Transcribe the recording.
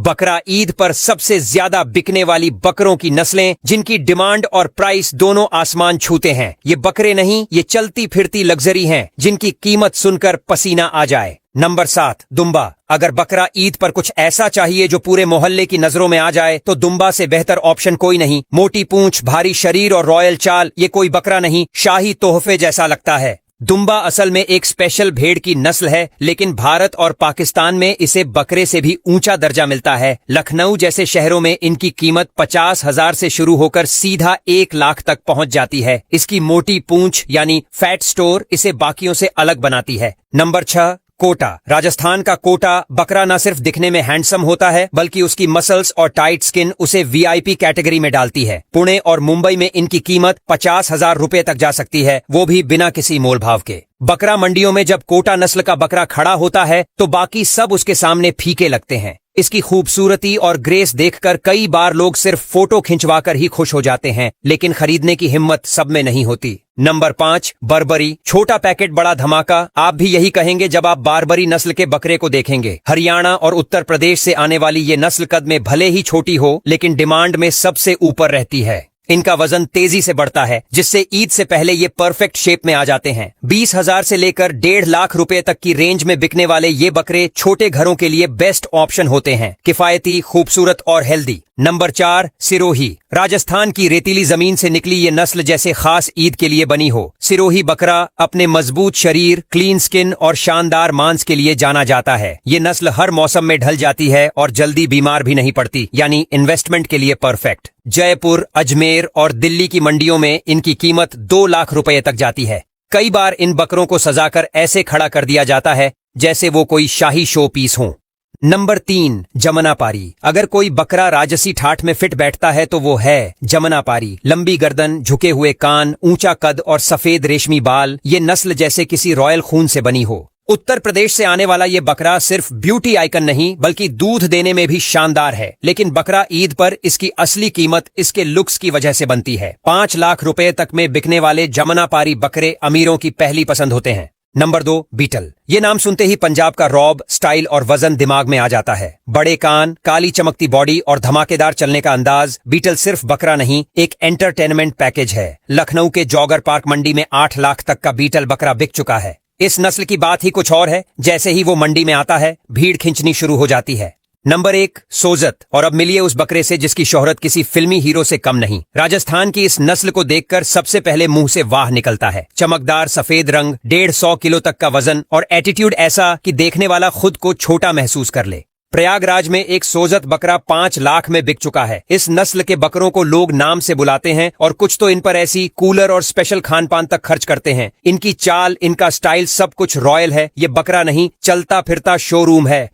बकरा ईद पर सबसे ज्यादा बिकने वाली बकरों की नस्लें जिनकी डिमांड और प्राइस दोनों आसमान छूते हैं। ये बकरे नहीं, ये चलती फिरती लग्जरी हैं जिनकी कीमत सुनकर पसीना आ जाए। नंबर 7, दुम्बा। अगर बकरा ईद पर कुछ ऐसा चाहिए जो पूरे मोहल्ले की नजरों में आ जाए तो दुम्बा से बेहतर ऑप्शन कोई नहीं। मोटी पूंछ, भारी शरीर और रॉयल चाल, ये कोई बकरा नहीं, शाही तोहफे जैसा लगता है। दुम्बा असल में एक स्पेशल भेड़ की नस्ल है, लेकिन भारत और पाकिस्तान में इसे बकरे से भी ऊंचा दर्जा मिलता है। लखनऊ जैसे शहरों में इनकी कीमत 50,000 से शुरू होकर सीधा 1 लाख तक पहुंच जाती है। इसकी मोटी पूंछ यानी फैट स्टोर इसे बाकियों से अलग बनाती है। नंबर 6, कोटा। राजस्थान का कोटा बकरा न सिर्फ दिखने में हैंडसम होता है बल्कि उसकी मसल्स और टाइट स्किन उसे वीआईपी कैटेगरी में डालती है। पुणे और मुंबई में इनकी कीमत 50,000 रुपए तक जा सकती है, वो भी बिना किसी मोल भाव के। बकरा मंडियों में जब कोटा नस्ल का बकरा खड़ा होता है तो बाकी सब उसके सामने फीके लगते हैं। इसकी खूबसूरती और ग्रेस देखकर कई बार लोग सिर्फ फोटो खिंचवाकर ही खुश हो जाते हैं, लेकिन खरीदने की हिम्मत सब में नहीं होती। नंबर 5, बर्बरी। छोटा पैकेट बड़ा धमाका, आप भी यही कहेंगे जब आप बारबरी नस्ल के बकरे को देखेंगे। हरियाणा और उत्तर प्रदेश से आने वाली ये नस्ल कद में भले ही छोटी हो, लेकिन डिमांड में सबसे ऊपर रहती है। इनका वजन तेजी से बढ़ता है, जिससे ईद से पहले ये परफेक्ट शेप में आ जाते हैं। 20,000 से लेकर 1.5 लाख रुपए तक की रेंज में बिकने वाले ये बकरे छोटे घरों के लिए बेस्ट ऑप्शन होते हैं, किफायती, खूबसूरत और हेल्दी। नंबर 4, सिरोही। राजस्थान की रेतीली जमीन से निकली ये नस्ल जैसे खास ईद के लिए बनी हो। सिरोही बकरा अपने मजबूत शरीर, क्लीन स्किन और शानदार मांस के लिए जाना जाता है। ये नस्ल हर मौसम में ढल जाती है और जल्दी बीमार भी नहीं पड़ती, यानी इन्वेस्टमेंट के लिए परफेक्ट। जयपुर, अजमेर और दिल्ली की मंडियों में इनकी कीमत 2 लाख रुपए तक जाती है। कई बार इन बकरों को सजाकर ऐसे खड़ा कर दिया जाता है जैसे वो कोई शाही शो पीस हो। नंबर 3, जमनापारी। अगर कोई बकरा राजसी ठाठ में फिट बैठता है तो वो है जमनापारी। लंबी गर्दन, झुके हुए कान, ऊंचा कद और सफेद रेशमी बाल, ये नस्ल जैसे किसी रॉयल खून से बनी हो। उत्तर प्रदेश से आने वाला ये बकरा सिर्फ ब्यूटी आइकन नहीं बल्कि दूध देने में भी शानदार है, लेकिन बकरा ईद पर इसकी असली कीमत इसके लुक्स की वजह से बनती है। 5 लाख रुपए तक में बिकने वाले जमनापारी बकरे अमीरों की पहली पसंद होते हैं। Number 2, Beetle. ये नाम सुनते ही पंजाब का रौब, स्टाइल और वजन दिमाग में आ जाता है। बड़े कान, काली चमकती बॉडी और धमाकेदार चलने का अंदाज। बीटल सिर्फ बकरा नहीं, एक एंटरटेनमेंट पैकेज है। लखनऊ के जॉगर पार्क मंडी में 8 लाख तक का बीटल बकरा बिक चुका है। इस नस्ल की बात ही कुछ और है, जैसे ही वो मंडी में आता है भीड़ खिंचनी शुरू हो जाती है। नंबर 1, सोजत। और अब मिलिए उस बकरे से जिसकी शोहरत किसी फिल्मी हीरो से कम नहीं। राजस्थान की इस नस्ल को देखकर सबसे पहले मुंह से वाह निकलता है। चमकदार सफेद रंग, 150 किलो तक का वजन और एटीट्यूड ऐसा कि देखने वाला खुद को छोटा महसूस कर ले। प्रयागराज में एक सोजत बकरा 5 लाख में बिक चुका है। इस नस्ल के बकरों को लोग नाम से बुलाते हैं और कुछ तो इन पर ऐसी कूलर और स्पेशल खान पान तक खर्च करते हैं। इनकी चाल, इनका स्टाइल, सब कुछ रॉयल है। ये बकरा नहीं, चलता फिरता शोरूम है।